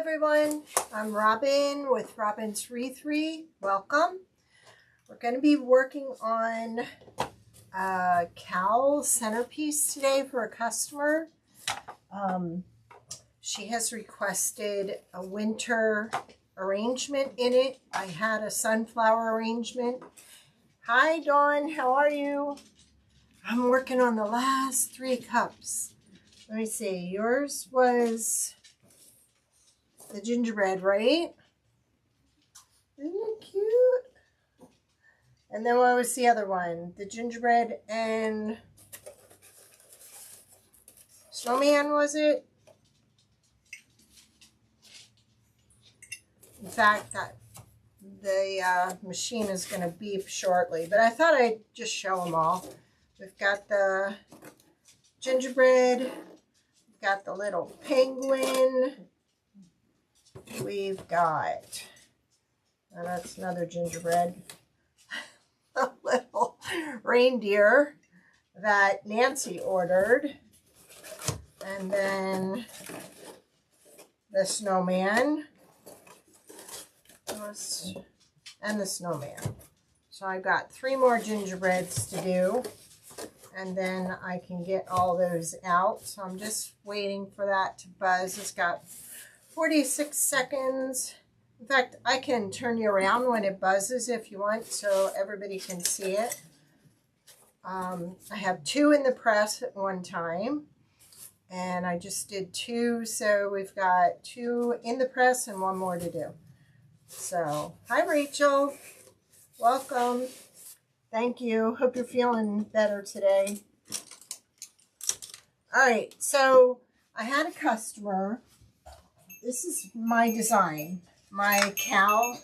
everyone, I'm Robin with robinswreathery. Welcome. We're going to be working on a cowl centerpiece today for a customer. She has requested a winter arrangement in it. I had a sunflower arrangement. Hi Dawn, how are you? I'm working on the last 3 cups. Let me see, yours was the gingerbread, right? Isn't it cute? And then what was the other one? The gingerbread and snowman, was it? In fact, the machine is going to beep shortly, but I thought I'd just show them all. We've got the gingerbread, we've got the little penguin, we've got, oh, that's another gingerbread, the little reindeer that Nancy ordered, and then the snowman, and the snowman. So I've got 3 more gingerbreads to do, and then I can get all those out. So I'm just waiting for that to buzz. It's got 46 seconds. In fact, I can turn you around when it buzzes if you want, so everybody can see it. I have 2 in the press at one time, and I just did 2, so we've got 2 in the press and 1 more to do. So, hi Rachel, welcome. Thank you. Hope you're feeling better today. All right, so I had a customer. This is my design, my cowl.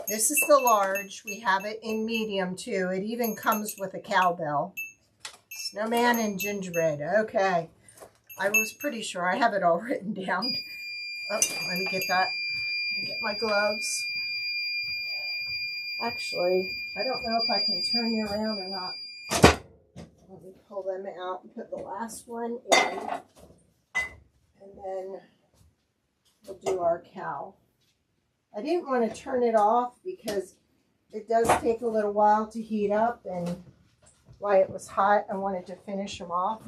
This is the large. We have it in medium too. It even comes with a cowbell. Snowman and gingerbread. Okay. I was pretty sure. I have it all written down. Oh, let me get that. Get my gloves. Actually, I don't know if I can turn you around or not. Let me pull them out and put the last one in. And then we'll do our cowl. I didn't want to turn it off because it does take a little while to heat up, and while it was hot, I wanted to finish them off.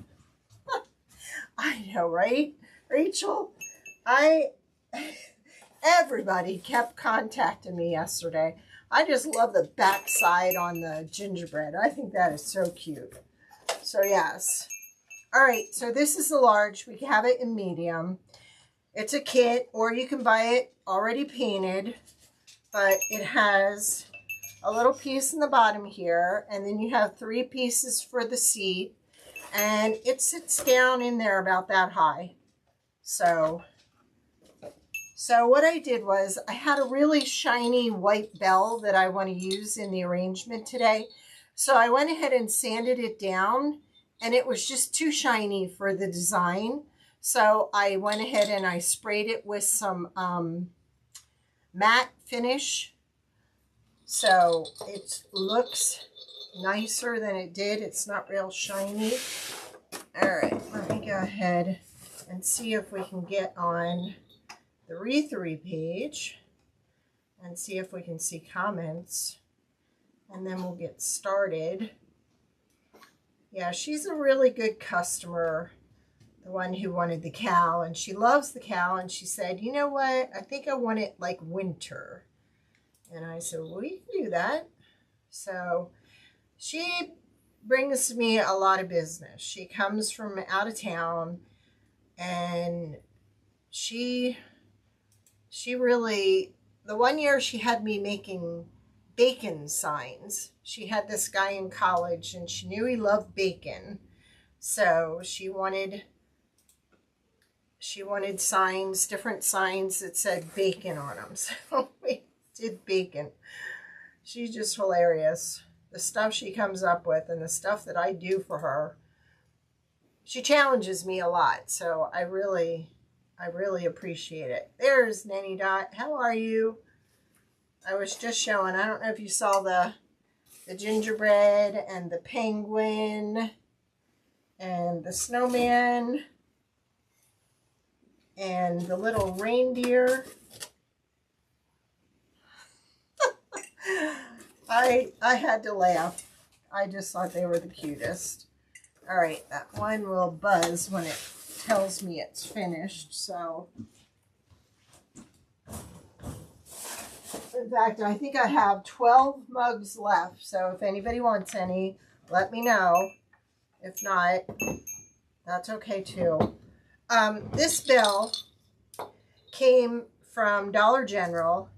I know, right, Rachel? Everybody kept contacting me yesterday. I just love the back side on the gingerbread. I think that is so cute. So yes. All right, so this is the large. We have it in medium. It's a kit, or you can buy it already painted, but it has a little piece in the bottom here, and then you have 3 pieces for the seat, and it sits down in there about that high. So what I did was I had a really shiny white bell that I want to use in the arrangement today. So I went ahead and sanded it down, and it was just too shiny for the design. So I went ahead and I sprayed it with some matte finish. So it looks nicer than it did. It's not real shiny. All right, let me go ahead and see if we can get on the Wreathery page and see if we can see comments, and then we'll get started. Yeah, she's a really good customer, the one who wanted the cowl, and she loves the cowl, and she said, you know what, I think I want it like winter. And I said, well, you can do that. So she brings me a lot of business. She comes from out of town, and she really, the one year she had me making bacon signs. She had this guy in college, and she knew he loved bacon. So she wanted signs, different signs that said bacon on them. So we did bacon. She's just hilarious. The stuff she comes up with and the stuff that I do for her. She challenges me a lot, so I really appreciate it. There's Nanny Dot. How are you? I was just showing. I don't know if you saw the gingerbread and the penguin and the snowman. and the little reindeer. I had to laugh. I just thought they were the cutest. All right, that one will buzz when it tells me it's finished, so. In fact, I think I have 12 mugs left, so if anybody wants any, let me know. If not, that's okay too. This bell came from Dollar General.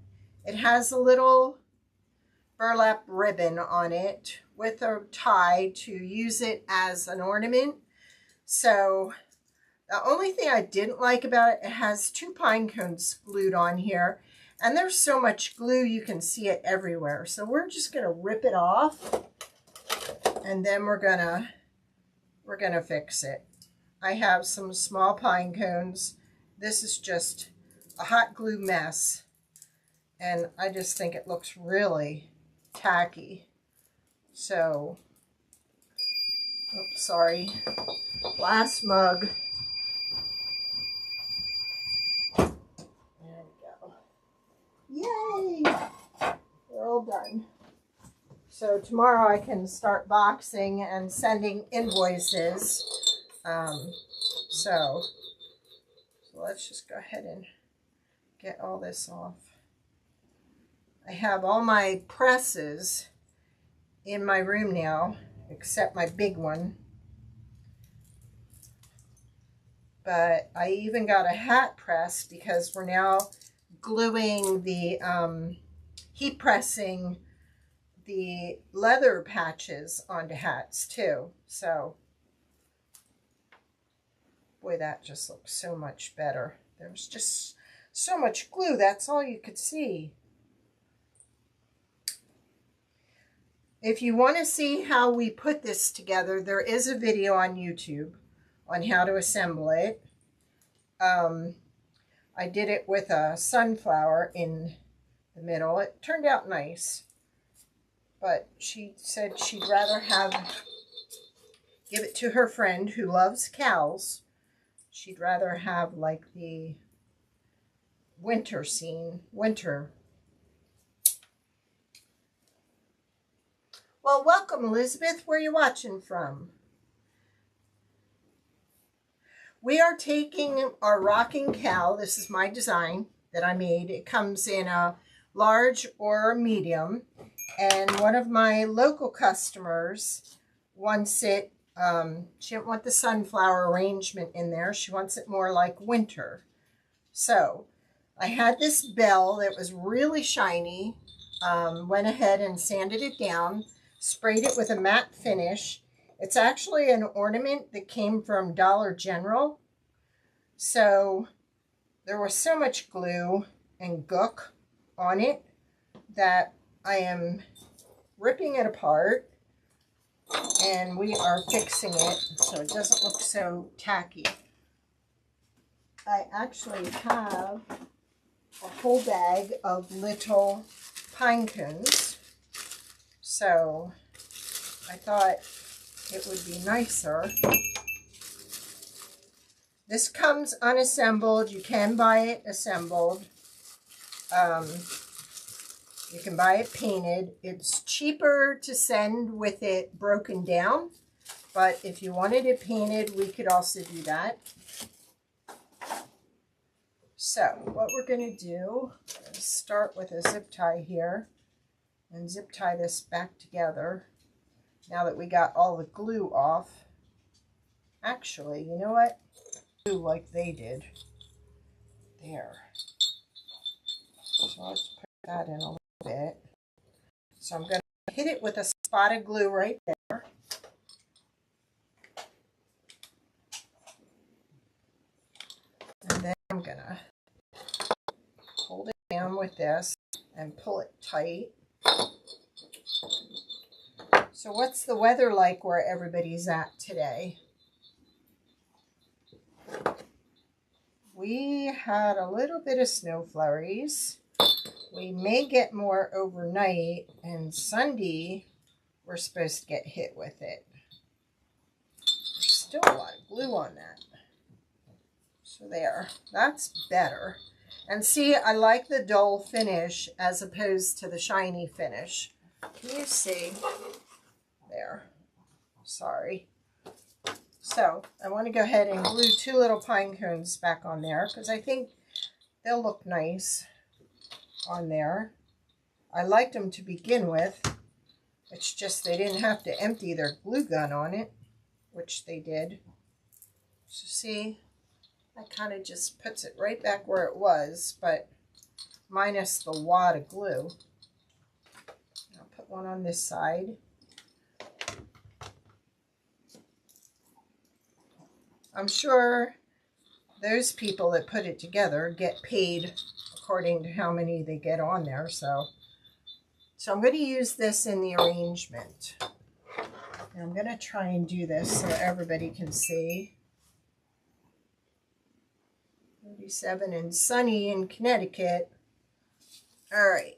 It has a little burlap ribbon on it with a tie to use it as an ornament. So the only thing I didn't like about it, it has 2 pine cones glued on here. And there's so much glue you can see it everywhere. So we're just going to rip it off. And then we're gonna fix it. I have some small pine cones. This is just a hot glue mess. And I just think it looks really tacky. So, oops, sorry. Last mug. There we go. Yay! We're all done. So tomorrow I can start boxing and sending invoices. So let's just go ahead and get all this off. I have all my presses in my room now, except my big one. But I even got a hat press because we're now gluing the heat pressing the leather patches onto hats too. So, boy, that just looks so much better. There's just so much glue, that's all you could see. If you want to see how we put this together, there is a video on YouTube on how to assemble it. I did it with a sunflower in the middle. It turned out nice. But she said she'd rather give it to her friend who loves cows. She'd rather have like the winter scene, winter. Well, welcome, Elizabeth. Where are you watching from? We are taking our rocking cow. This is my design that I made. It comes in a large or a medium. And one of my local customers wants it, she didn't want the sunflower arrangement in there. She wants it more like winter. So I had this bell that was really shiny, went ahead and sanded it down, sprayed it with a matte finish. It's actually an ornament that came from Dollar General. So there was so much glue and gook on it that I am ripping it apart, and we are fixing it so it doesn't look so tacky. I actually have a whole bag of little pine cones, so I thought it would be nicer. This comes unassembled. You can buy it assembled. You can buy it painted. It's cheaper to send with it broken down, but if you wanted it painted, we could also do that. So what we're going to do is start with a zip tie here and zip tie this back together now that we got all the glue off. Actually, you know what? Glue like they did. There. So let's put that in a little bit. So I'm going to hit it with a spot of glue right there. And then I'm going to hold it down with this and pull it tight. So what's the weather like where everybody's at today? We had a little bit of snow flurries. We may get more overnight, and Sunday we're supposed to get hit with it. There's still a lot of glue on that. So there, that's better. And see, I like the dull finish as opposed to the shiny finish. Can you see? There. Sorry. So I want to go ahead and glue 2 little pine cones back on there because I think they'll look nice on there. I liked them to begin with. It's just they didn't have to empty their glue gun on it, which they did. So see, that kind of just puts it right back where it was, but minus the wad of glue. I'll put one on this side. I'm sure those people that put it together get paid according to how many they get on there. So I'm going to use this in the arrangement. And I'm going to try and do this so everybody can see. 37 and sunny in Connecticut. All right.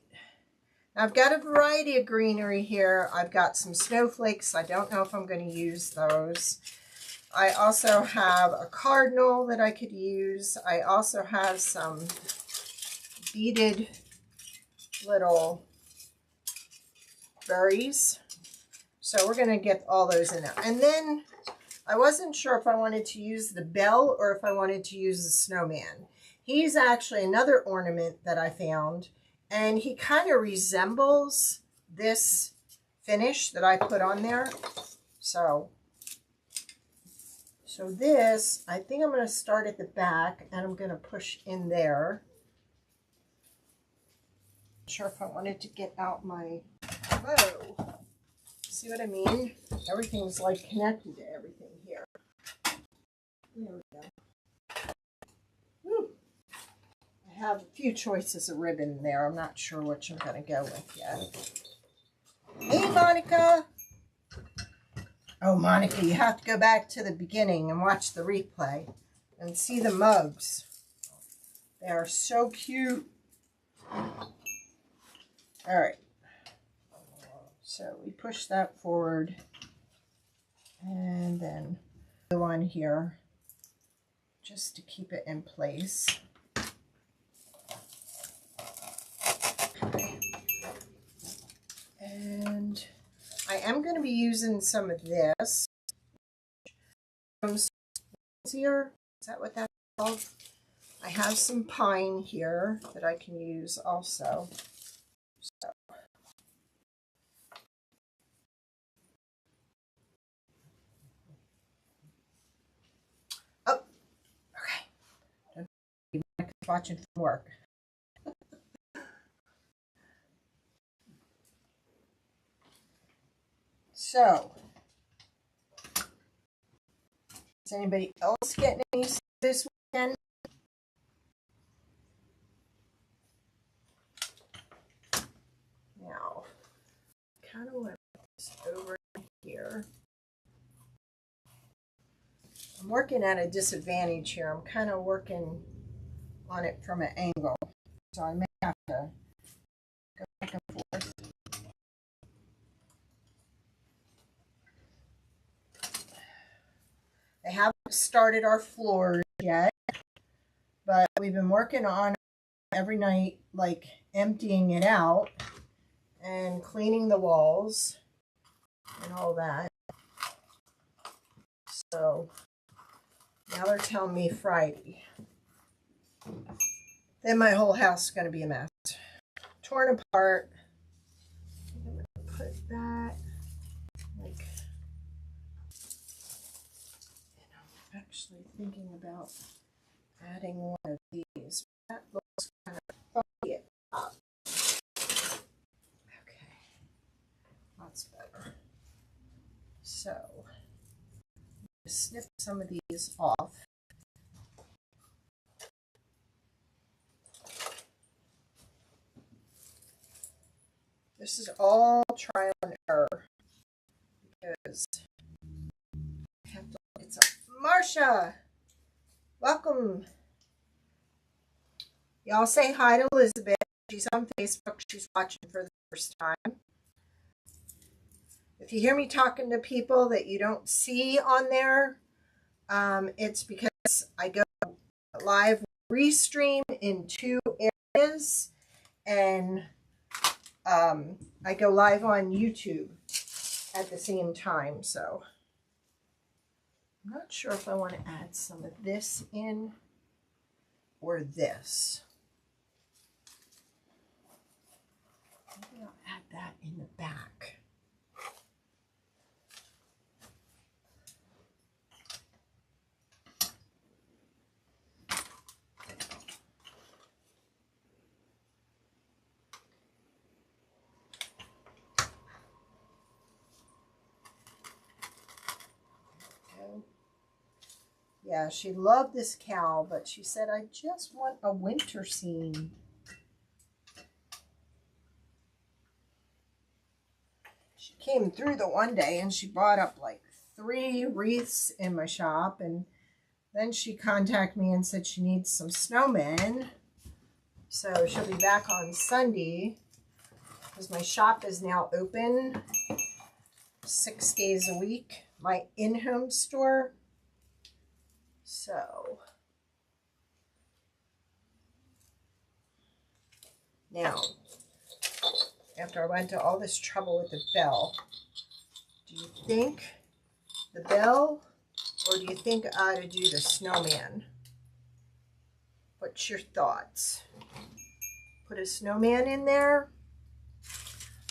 Now I've got a variety of greenery here. I've got some snowflakes. I don't know if I'm going to use those. I also have a cardinal that I could use. I also have some beaded little berries. So we're going to get all those in there. And then I wasn't sure if I wanted to use the bell or if I wanted to use the snowman. He's actually another ornament that I found, and he kind of resembles this finish that I put on there. So this, I think I'm going to start at the back and I'm going to push in there. Not sure if I wanted to get out my bow. See what I mean? Everything's like connected to everything here. There we go. Woo. I have a few choices of ribbon there. I'm not sure which I'm going to go with yet. Hey, Monica. Oh, Monica, you have to go back to the beginning and watch the replay and see the mugs. They are so cute. All right. So we push that forward and then the one here just to keep it in place. Okay. And I am going to be using some of this. Here, is that what that's called? I have some pine here that I can use also. So. Oh, okay. Don't watching from work. So, is anybody else getting any this weekend? Now, kind of want to put this over here. I'm working at a disadvantage here. I'm kind of working on it from an angle, so I may have to go back and forth. They haven't started our floors yet, but we've been working on every night, like emptying it out and cleaning the walls and all that. So now they're telling me Friday. Then my whole house is going to be a mess. Torn apart. I'm going to put that like, I'm actually thinking about adding one of these. That looks kind of funky up. Okay, that's better. So, snip some of these off. This is all trial and error because I have to. It's a Marsha. Welcome. Y'all say hi to Elizabeth. She's on Facebook. She's watching for the first time. If you hear me talking to people that you don't see on there, it's because I go live restream in 2 areas, and I go live on YouTube at the same time. So I'm not sure if I want to add some of this in or this. Maybe I'll add that in the back. Yeah, she loved this cow, but she said, I just want a winter scene. She came through the one day and she bought up like 3 wreaths in my shop, and then she contacted me and said she needs some snowmen. So she'll be back on Sunday because my shop is now open 6 days a week, my in-home store. So now, after I went to all this trouble with the bell, do you think the bell, or do you think I ought to do the snowman? What's your thoughts? Put a snowman in there.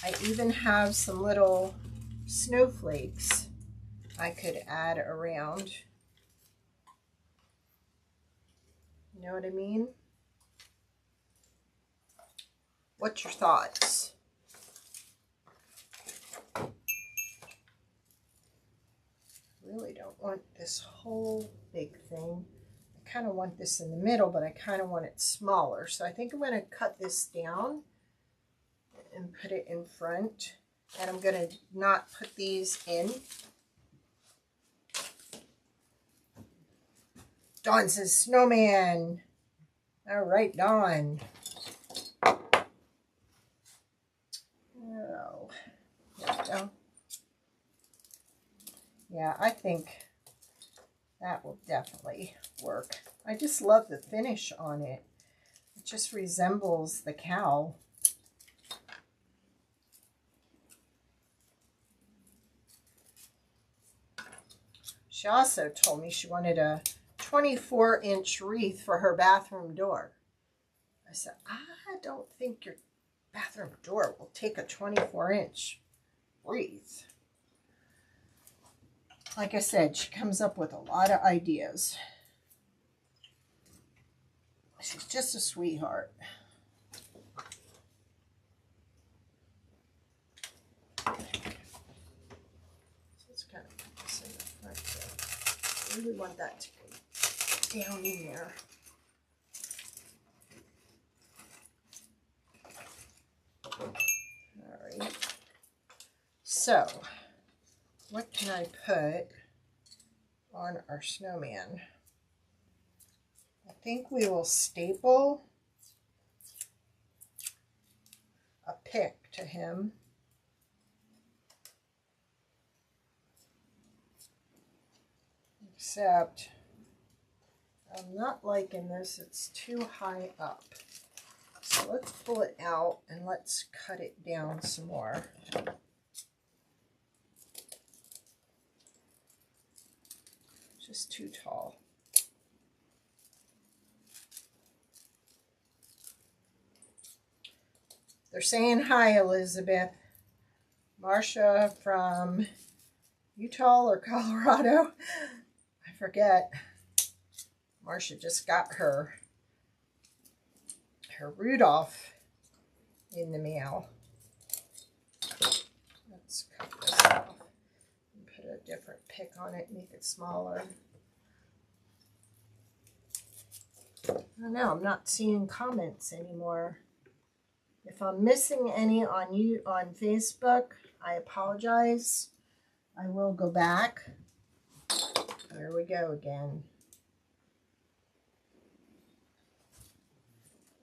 I even have some little snowflakes I could add around. You know what I mean? What's your thoughts? Really don't want this whole big thing. I kind of want this in the middle, but I kind of want it smaller. So I think I'm going to cut this down and put it in front. And I'm going to not put these in. Dawn says snowman. All right, Dawn. Oh, there we go. Yeah, I think that will definitely work. I just love the finish on it. It just resembles the cow. She also told me she wanted a 24-inch wreath for her bathroom door. I said, I don't think your bathroom door will take a 24-inch wreath. Like I said, she comes up with a lot of ideas. She's just a sweetheart. So let's kind of put this in the front there. I really want that to go down in there. All right. So, what can I put on our snowman? I think we will staple a pick to him. Except I'm not liking this, it's too high up. So let's pull it out and let's cut it down some more. Just too tall. They're saying hi, Elizabeth. Marcia from Utah or Colorado. I forget. Marcia just got her Rudolph in the mail. Let's cut this off and put a different pick on it, make it smaller. I don't know, I'm not seeing comments anymore. If I'm missing any on Facebook, I apologize. I will go back. There we go again.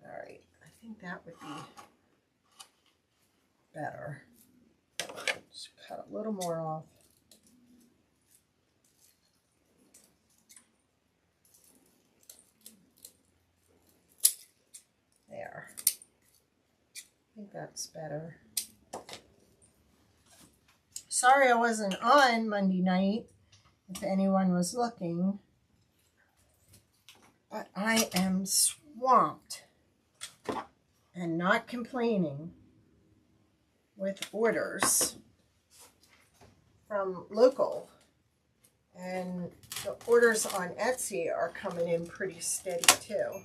All right, I think that would be better. Just cut a little more off. that's better. Sorry I wasn't on Monday night, if anyone was looking. But I am swamped and not complaining with orders from local. And the orders on Etsy are coming in pretty steady too.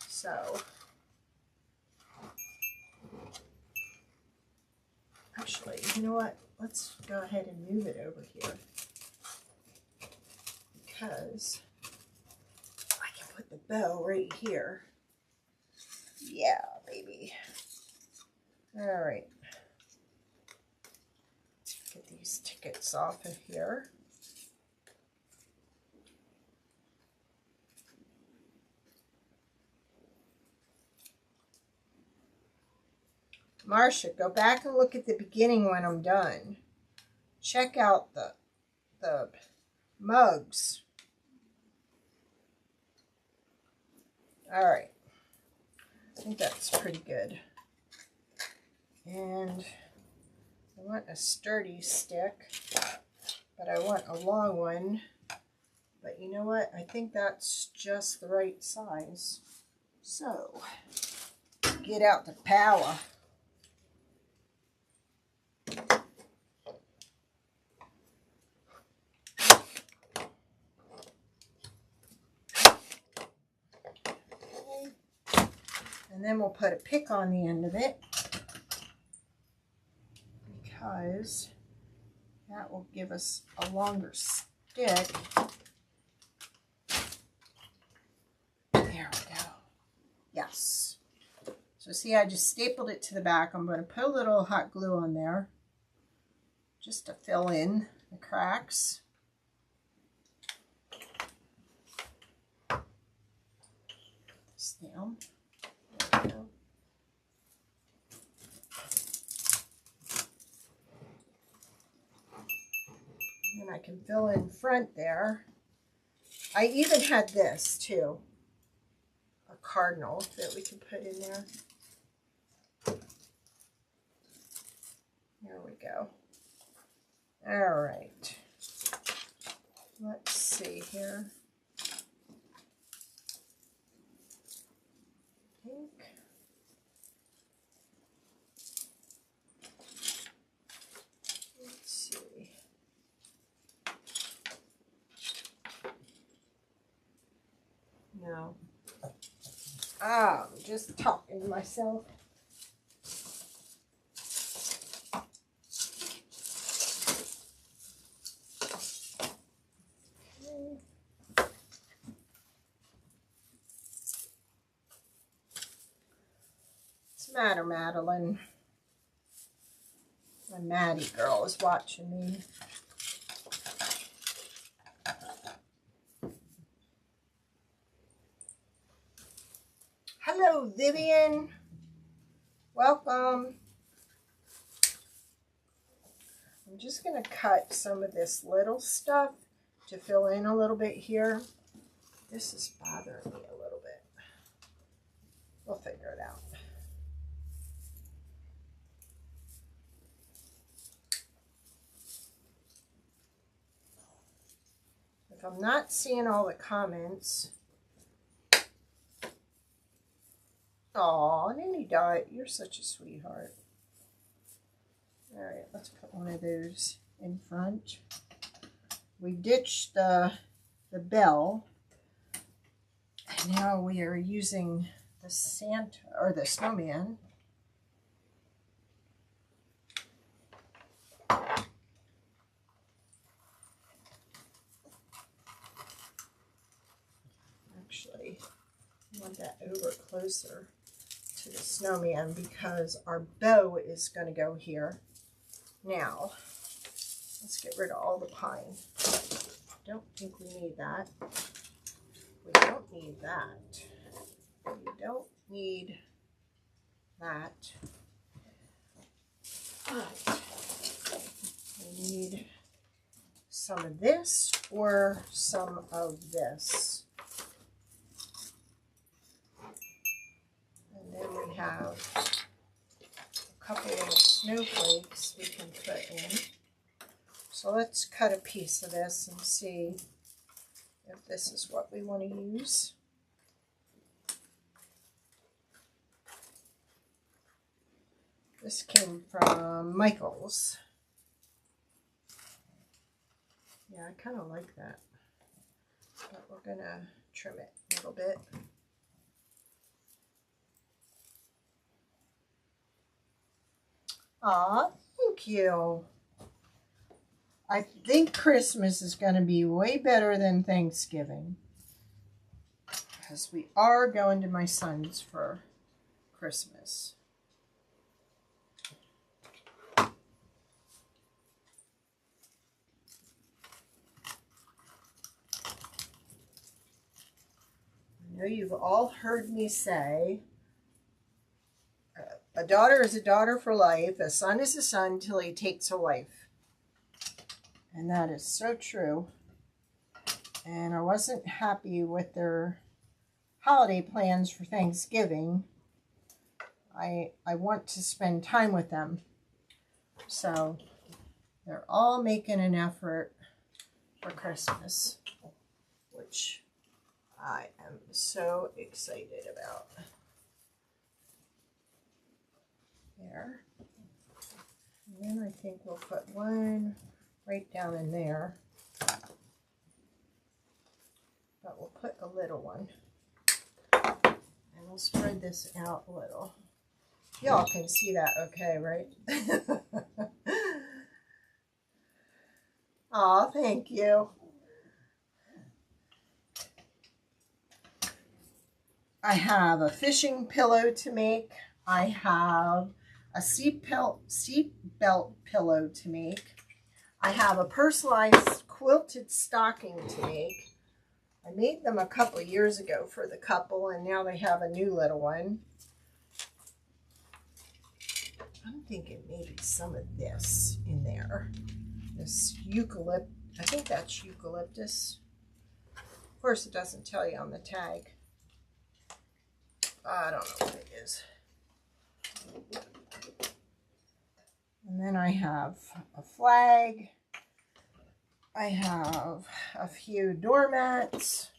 So, actually, you know what? Let's go ahead and move it over here. Because I can put the bow right here. Yeah, baby. All right. Get these tickets off of here. Marcia, go back and look at the beginning when I'm done. Check out the mugs. All right. I think that's pretty good. And I want a sturdy stick, but I want a long one. But you know what? I think that's just the right size. So, get out the power. And then we'll put a pick on the end of it, because that will give us a longer stick. There we go. Yes. So see, I just stapled it to the back. I'm going to put a little hot glue on there just to fill in the cracks. Put this down. There we go. And I can fill in front there. I even had this too, a cardinal that we can put in there. There we go. All right. Let's see here. Pink. Let's see. No. I'm just talking to myself. What's the matter, Madeline? My Maddie girl is watching me. Hello, Vivian. Welcome. I'm just going to cut some of this little stuff to fill in a little bit here. This is bothering me a little bit. We'll figure it out. If I'm not seeing all the comments. Aw, Ninny Dot, you're such a sweetheart. All right, let's put one of those in front. We ditched the bell, and now we are using the Santa or the snowman. Actually, I want that over closer to the snowman because our bow is going to go here. Now, let's get rid of all the pine. Don't think we need that. We don't need that. We don't need that. But we need some of this or some of this. And then we have a couple little snowflakes we can put in. So let's cut a piece of this and see if this is what we want to use. This came from Michael's. Yeah, I kind of like that. But we're going to trim it a little bit. Aw, thank you. I think Christmas is going to be way better than Thanksgiving. Because we are going to my son's for Christmas. I know you've all heard me say, a daughter is a daughter for life, a son is a son till he takes a wife. And that is so true. And I wasn't happy with their holiday plans for Thanksgiving. I want to spend time with them. So they're all making an effort for Christmas, which I am so excited about. There. And then I think we'll put one right down in there. But we'll put a little one. And we'll spread this out a little. Y'all can see that okay, right? Aw, thank you. I have a fishing pillow to make. I have a seat belt pillow to make. I have a personalized quilted stocking to make. I made them a couple of years ago for the couple, and now they have a new little one. I'm thinking maybe some of this in there. This eucalyptus, I think that's eucalyptus. Of course, it doesn't tell you on the tag. I don't know what it is. And then I have a flag. I have a few doormats.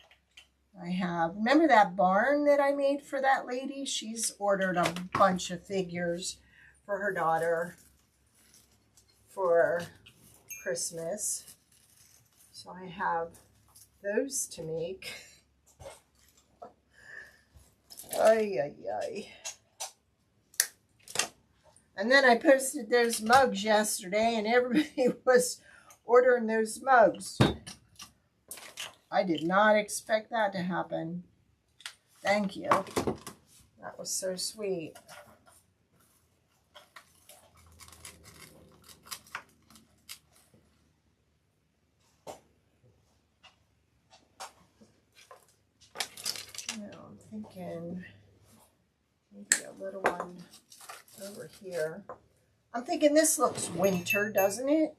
I have, remember that barn that I made for that lady? She's ordered a bunch of figures for her daughter for Christmas. So I have those to make. Ay, ay, ay. And then I posted those mugs yesterday, and everybody was ordering those mugs. I did not expect that to happen. Thank you. That was so sweet. Now I'm thinking maybe a little one over here. I'm thinking this looks winter, doesn't it?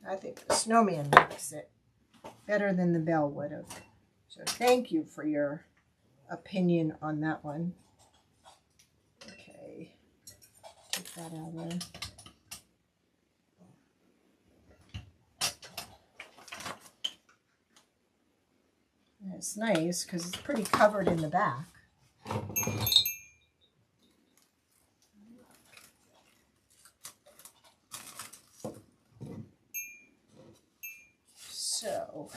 I think the snowman makes it better than the bell would have. So thank you for your opinion on that one. Okay, take that out of there. And it's nice because it's pretty covered in the back. So,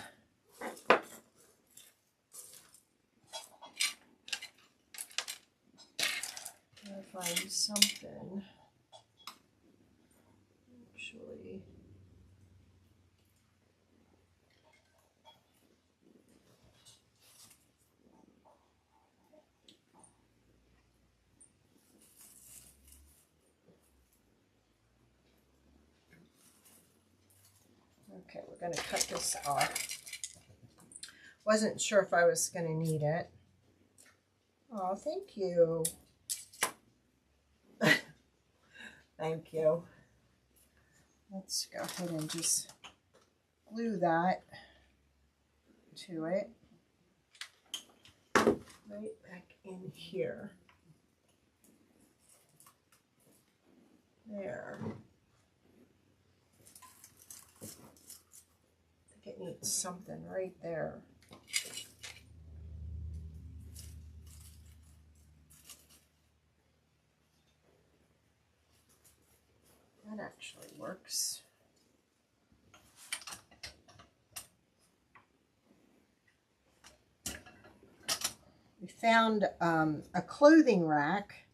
I'll find something. Actually, okay, we're going to cut this off. Wasn't sure if I was going to need it. Oh, thank you. Thank you. Let's go ahead and just glue that to it. Right back in here. There. I think it needs something right there. That actually works. We found a clothing rack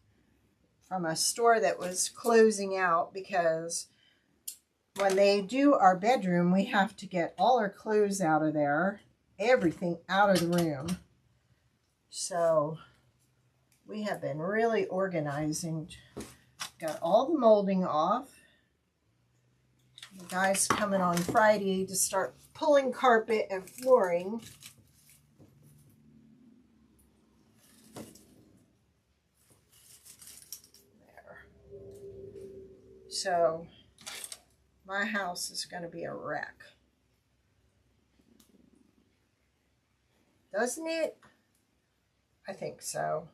from a store that was closing out because when they do our bedroom, we have to get all our clothes out of there, everything out of the room. So we have been really organizing. Got all the molding off. The guy's coming on Friday to start pulling carpet and flooring. There. So my house is going to be a wreck. Doesn't it? I think so.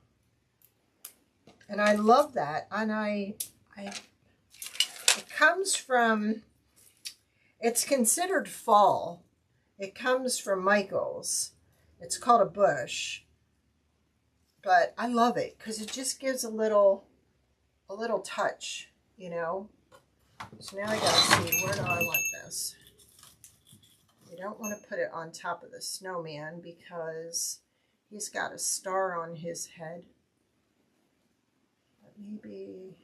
And I love that. And it comes from, it's considered fall. It comes from Michael's. It's called a bush. But I love it because it just gives a little touch, you know. So now I gotta see, where do I want this? You don't want to put it on top of the snowman because he's got a star on his head. But maybe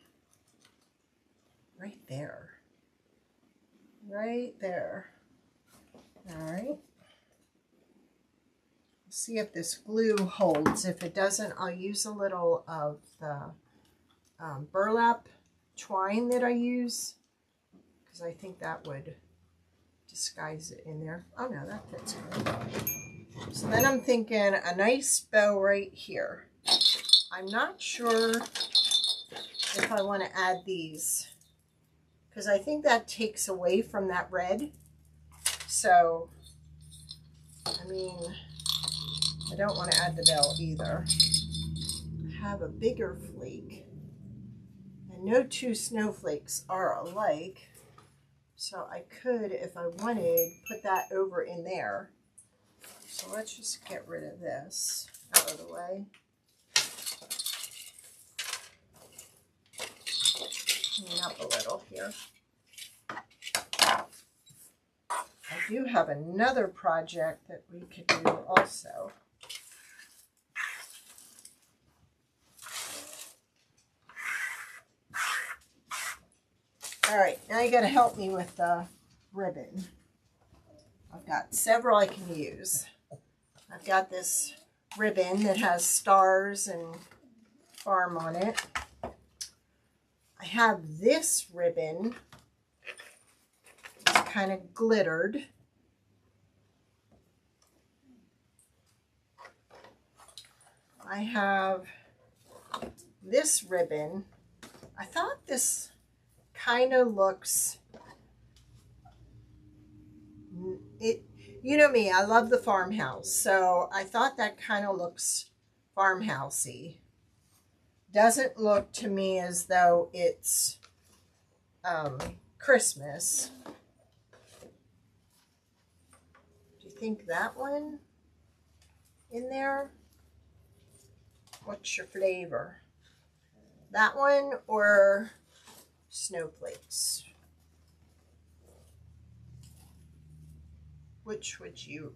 right there. Right there. All right. See if this glue holds. If it doesn't, I'll use a little of the burlap twine that I use, because I think that would disguise it in there. Oh no, that fits good. So then I'm thinking a nice bow right here. I'm not sure if I want to add these, because I think that takes away from that red. So, I mean, I don't want to add the bell either. I have a bigger flake. And no two snowflakes are alike. So I could, if I wanted, put that over in there. So let's just get rid of this out of the way. Clean up a little here. I do have another project that we could do also. All right, now you got to help me with the ribbon. I've got several I can use. I've got this ribbon that has stars and farm on it. I have this ribbon. It's kind of glittered. I have this ribbon. I thought this kind of looks, you know me, I love the farmhouse, so I thought that kind of looks farmhousey. Doesn't look to me as though it's Christmas. Do you think that one in there? What's your flavor? That one or snowflakes? Which would you?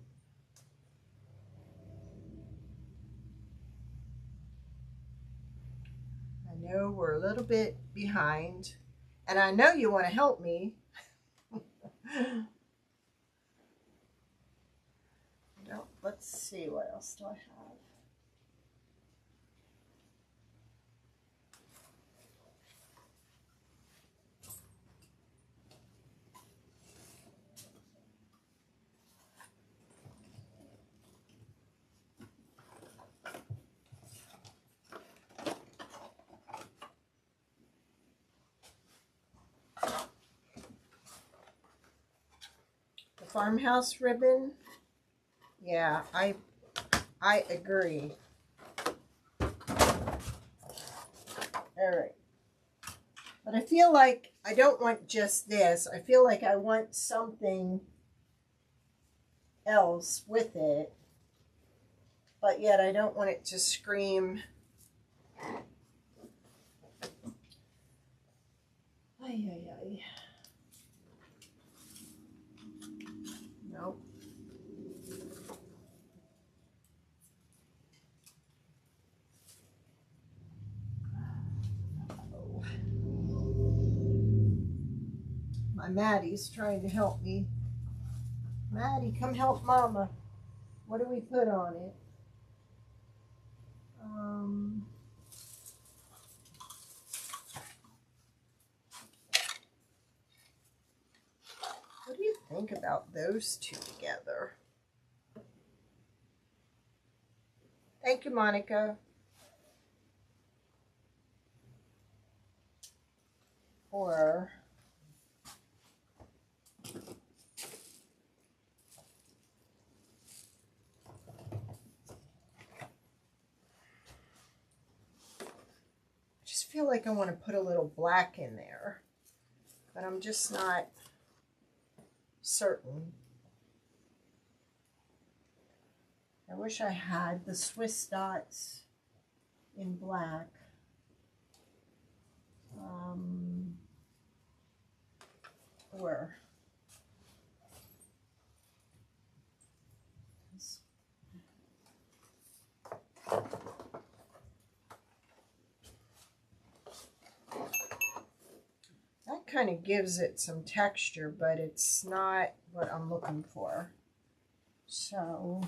I know we're a little bit behind, and I know you want to help me. No, let's see, what else do I have? farmhouse ribbon. Yeah, I agree. All right. But I feel like I don't want just this. I feel like I want something else with it. But yet I don't want it to scream. Ay, ay, ay. Nope. Oh. My Maddie's trying to help me. Maddie, come help Mama. What do we put on it? What do you think about those two together? Thank you, Monica. Or I just feel like I want to put a little black in there, but I'm just not certain. I wish I had the Swiss dots in black. Or that kind of gives it some texture, but it's not what I'm looking for. So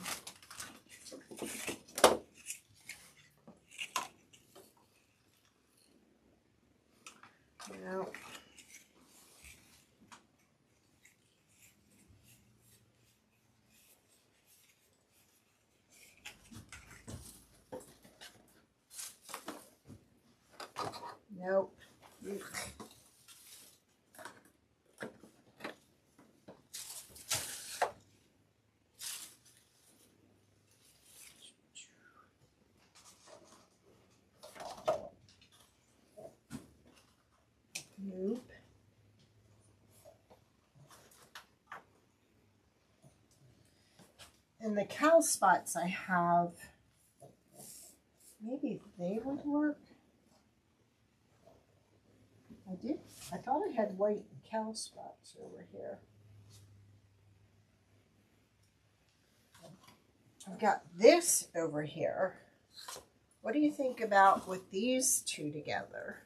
no. Nope. Nope. And the cow spots I have, maybe they would work. I thought I had white cow spots over here. I've got this over here. What do you think about with these two together?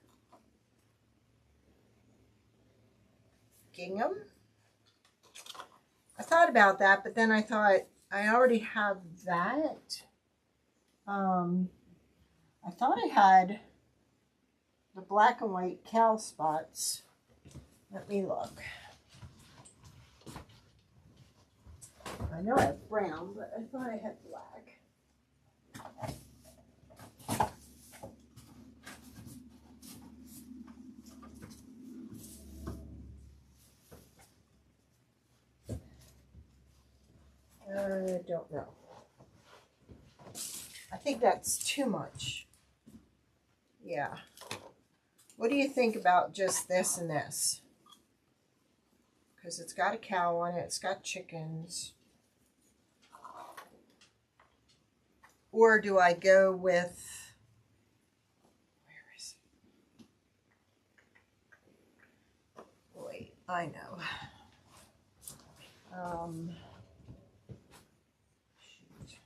Gingham? I thought about that, but then I thought I already have that. I thought I had the black and white cow spots. Let me look. I know I have brown, but I thought I had black. I don't know. I think that's too much. Yeah. What do you think about just this and this? Because it's got a cow on it. It's got chickens. Or do I go with... Where is it? Wait, I know. Shoot.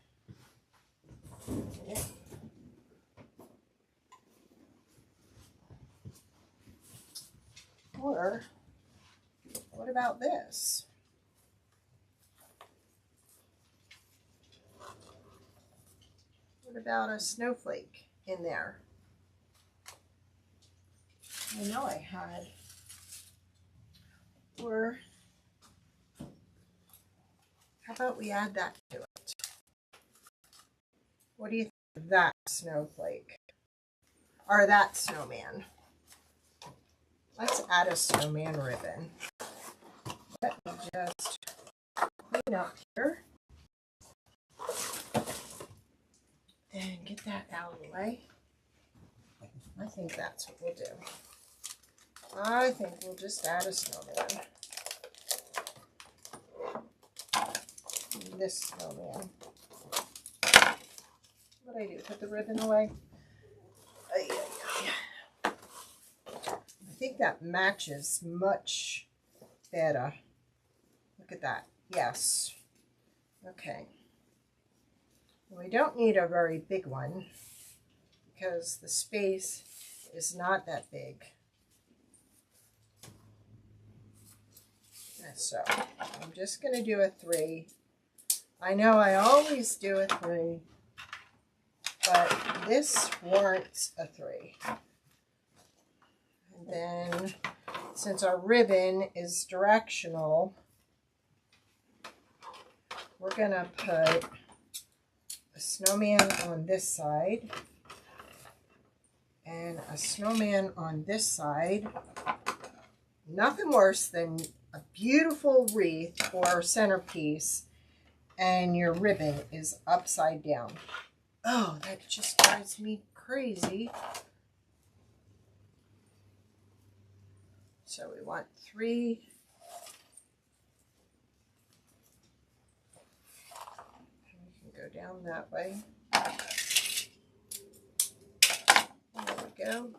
Or what about this? What about a snowflake in there? I know I had. Or how about we add that to it? What do you think of that snowflake? Or that snowman? Let's add a snowman ribbon. Let me just up here. And get that out of the way. I think that's what we'll do. I think we'll just add a snowman. This snowman. What do I do? Put the ribbon away? I think that matches much better. Look at that. Yes. Okay. We don't need a very big one because the space is not that big. And so I'm just going to do a 3. I know I always do a 3, but this warrants a 3. And then since our ribbon is directional, we're going to put a snowman on this side and a snowman on this side. Nothing worse than a beautiful wreath or centerpiece and your ribbon is upside down. Oh, that just drives me crazy. So we want 3. We can go down that way. There we go.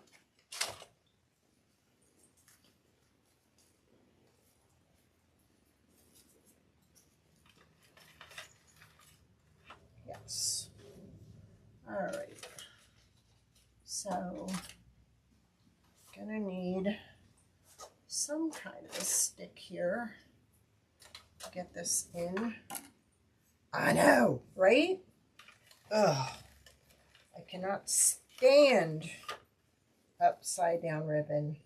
Yes. All right. So, gonna need some kind of a stick here to get this in. I know, right? Ugh. I cannot stand upside down ribbon.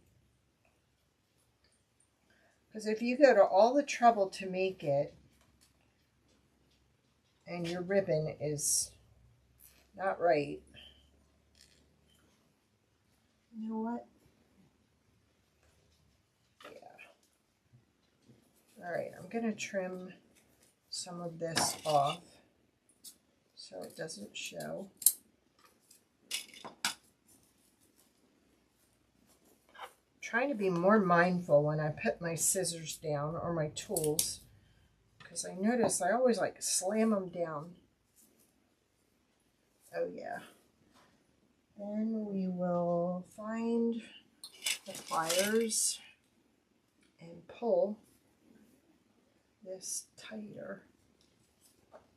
Because if you go to all the trouble to make it and your ribbon is not right, you know what? All right, I'm going to trim some of this off so it doesn't show. I'm trying to be more mindful when I put my scissors down or my tools, because I notice I always like slam them down. Oh yeah. Then we will find the pliers and pull this tighter.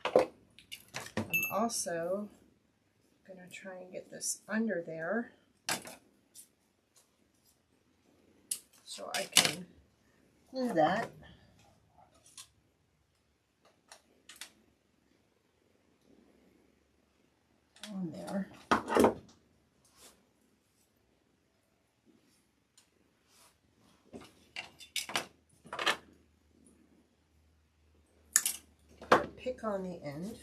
I'm also going to try and get this under there so I can glue that. On there. Pick on the end.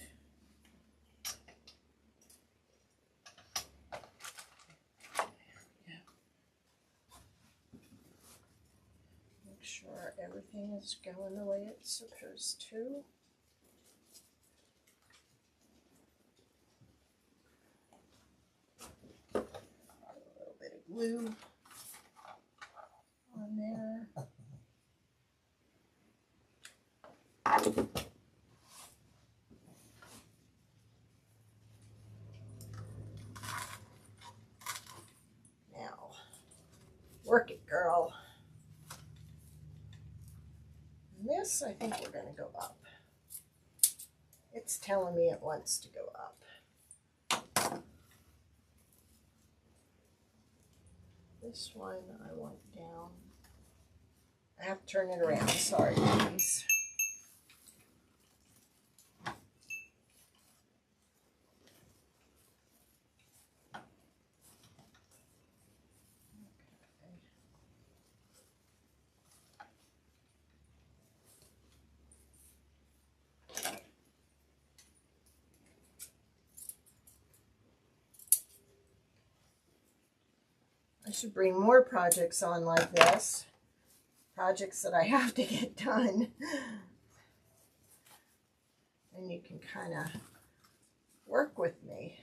Make sure everything is going the way it's supposed to. A little bit of glue on there. Work it, girl. And this, I think we're going to go up. It's telling me it wants to go up. This one I want down. I have to turn it around. Sorry, ladies. I should bring more projects on like this. Projects that I have to get done. and you can kind of work with me.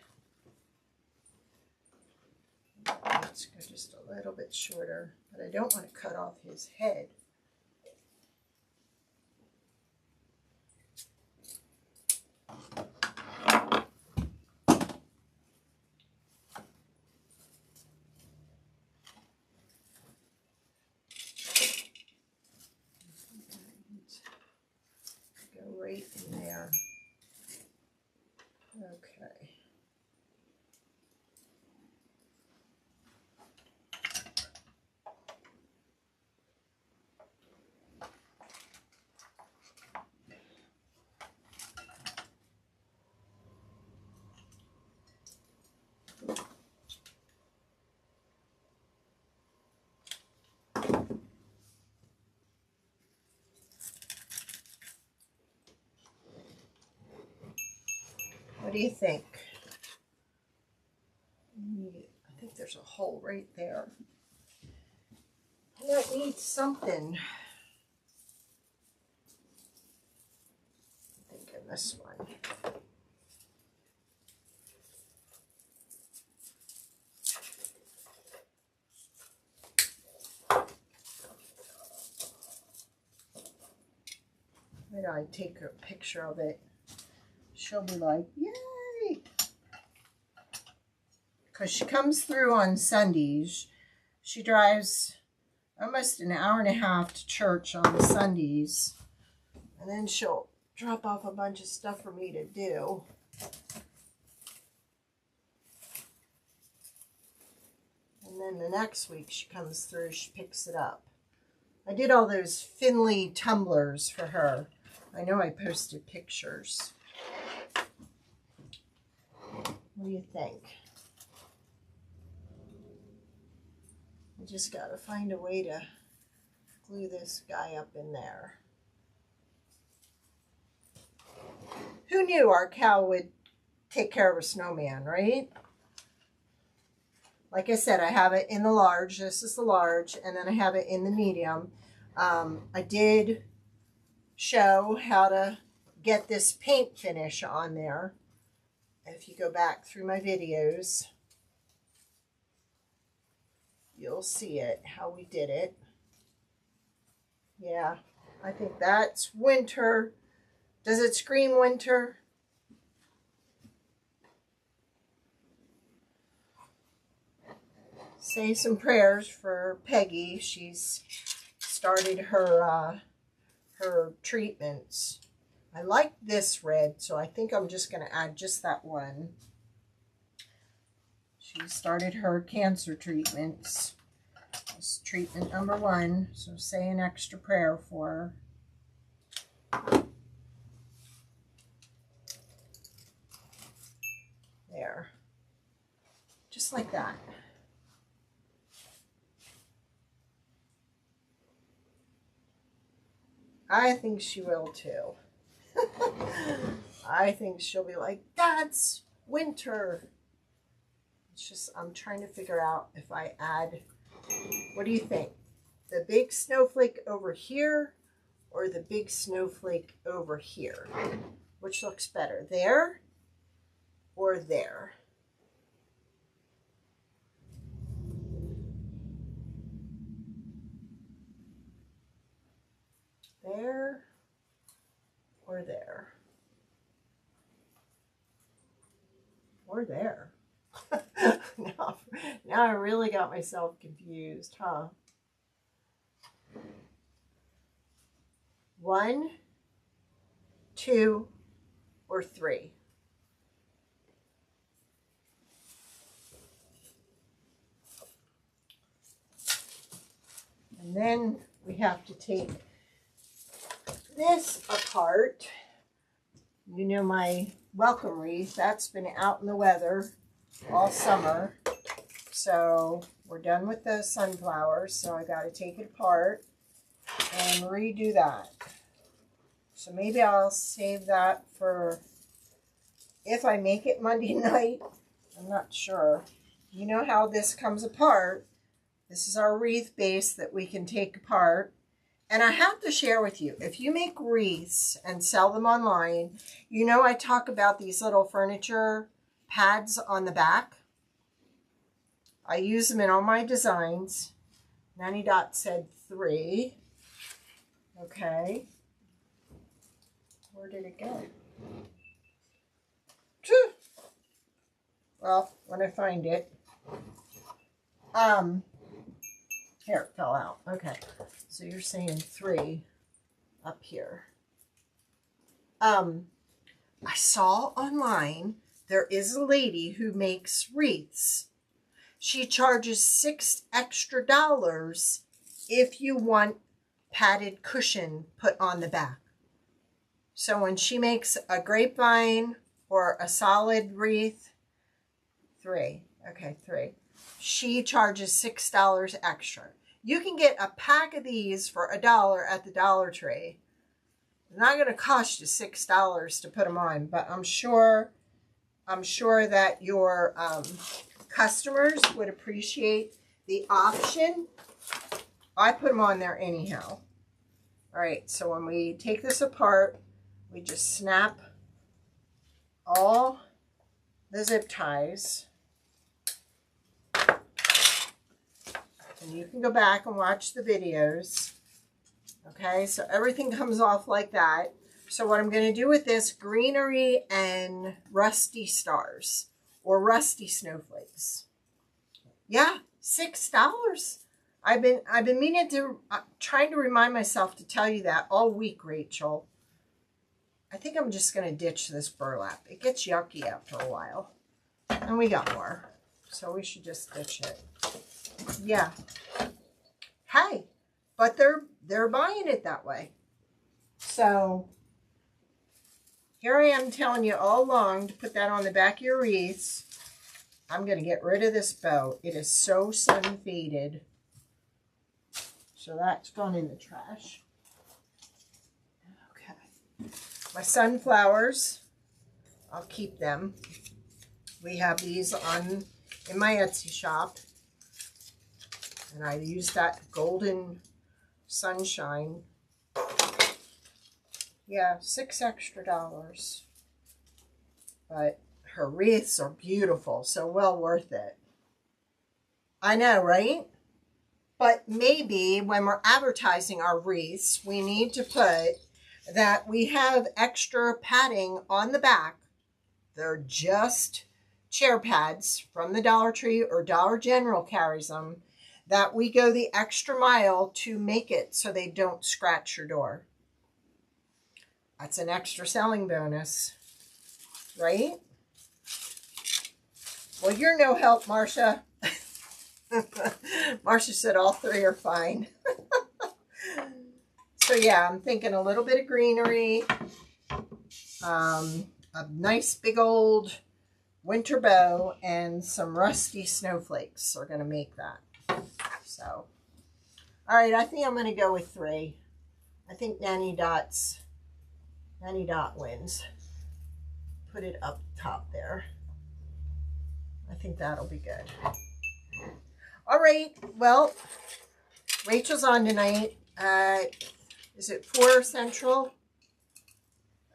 Let's go just a little bit shorter, but I don't want to cut off his head. Go right in there. Okay. What do you think? I think there's a hole right there. That needs something. I think in this one. Maybe I take a picture of it. She'll be like, yay! Because she comes through on Sundays. She drives almost an hour and a half to church on Sundays. And then she'll drop off a bunch of stuff for me to do. And then the next week she comes through, she picks it up. I did all those Finley tumblers for her. I know I posted pictures. What do you think? I just got to find a way to glue this guy up in there. Who knew our cow would take care of a snowman, right? Like I said, I have it in the large. This is the large, and then I have it in the medium. I did show how to get this paint finish on there. If you go back through my videos, you'll see it, how we did it. Yeah, I think that's winter. Does it scream winter? Say some prayers for Peggy. She's started her her treatments. I like this red, so I think I'm just going to add just that one. She started her cancer treatments. This is treatment number 1, so say an extra prayer for her. There. Just like that. I think she will too. I think she'll be like, that's winter. It's just, I'm trying to figure out if I add, what do you think? The big snowflake over here or the big snowflake over here? Which looks better, there or there? There or there? Or there? now I really got myself confused, huh? 1, 2, or 3? And then we have to take this apart. You know my welcome wreath, that's been out in the weather all summer. So we're done with the sunflowers, so I got to take it apart and redo that. So maybe I'll save that for if I make it Monday night. I'm not sure. You know how this comes apart. This is our wreath base that we can take apart. And I have to share with you, if you make wreaths and sell them online, you know I talk about these little furniture pads on the back. I use them in all my designs. Nanny Dot said 3. Okay. Where did it go? Well, when I find it. Here, it fell out. Okay. So you're saying 3 up here. I saw online there is a lady who makes wreaths. She charges $6 extra if you want padded cushion put on the back. So when she makes a grapevine or a solid wreath, 3. Okay, 3. She charges $6 extra. You can get a pack of these for $1 at the Dollar Tree. It's not going to cost you $6 to put them on, but I'm sure that your customers would appreciate the option. I put them on there anyhow. All right, so when we take this apart, we just snap all the zip ties. And you can go back and watch the videos. Okay, so everything comes off like that. So what I'm going to do with this, greenery and rusty stars or rusty snowflakes. Yeah, $6. I've been meaning to, trying to remind myself to tell you that all week, Rachel. I think I'm just going to ditch this burlap. It gets yucky after a while. And we got more. So we should just ditch it. Yeah. Hey, but they're buying it that way. So here I am telling you all along to put that on the back of your wreaths. I'm going to get rid of this bow. It is so sun faded. So that's gone in the trash. Okay. My sunflowers, I'll keep them. We have these in my Etsy shop. And I use that golden sunshine. Yeah, $6 extra. But her wreaths are beautiful, so well worth it. I know, right? But maybe when we're advertising our wreaths, we need to put that we have extra padding on the back. They're just chair pads from the Dollar Tree or Dollar General carries them, that we go the extra mile to make it so they don't scratch your door. That's an extra selling bonus, right? Well, you're no help, Marcia. Marcia said all 3 are fine. So yeah, I'm thinking a little bit of greenery, a nice big old winter bow, and some rusty snowflakes are going to make that. So, all right, I think I'm going to go with 3. I think Nanny Dot wins. Put it up top there. I think that'll be good. All right, well, Rachel's on tonight. Is it 4 Central?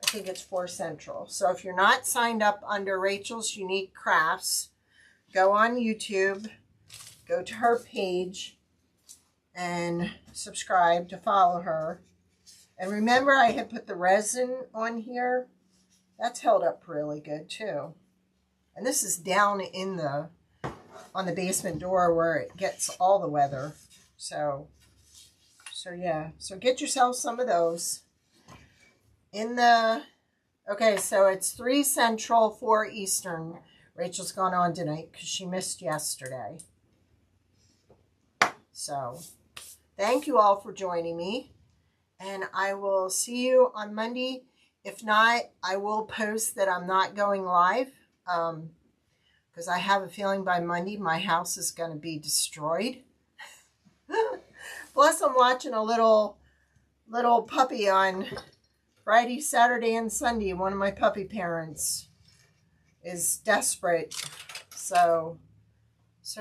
I think it's 4 Central. So if you're not signed up under Rachel's Unique Crafts, go on YouTube, go to her page, and subscribe to follow her. And remember, I had put the resin on here. That's held up really good too. And this is down in on the basement door where it gets all the weather. So yeah. So get yourself some of those. Okay, so it's 3 Central, 4 Eastern. Rachel's gone on tonight because she missed yesterday. So thank you all for joining me. And I will see you on Monday. If not, I will post that I'm not going live. Because I have a feeling by Monday my house is going to be destroyed. Plus I'm watching a little puppy on Friday, Saturday, and Sunday. One of my puppy parents is desperate. So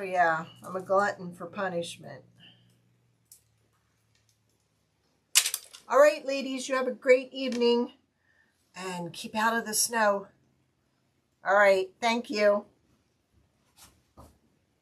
yeah, I'm a glutton for punishment. All right, ladies, you have a great evening and keep out of the snow. All right, thank you.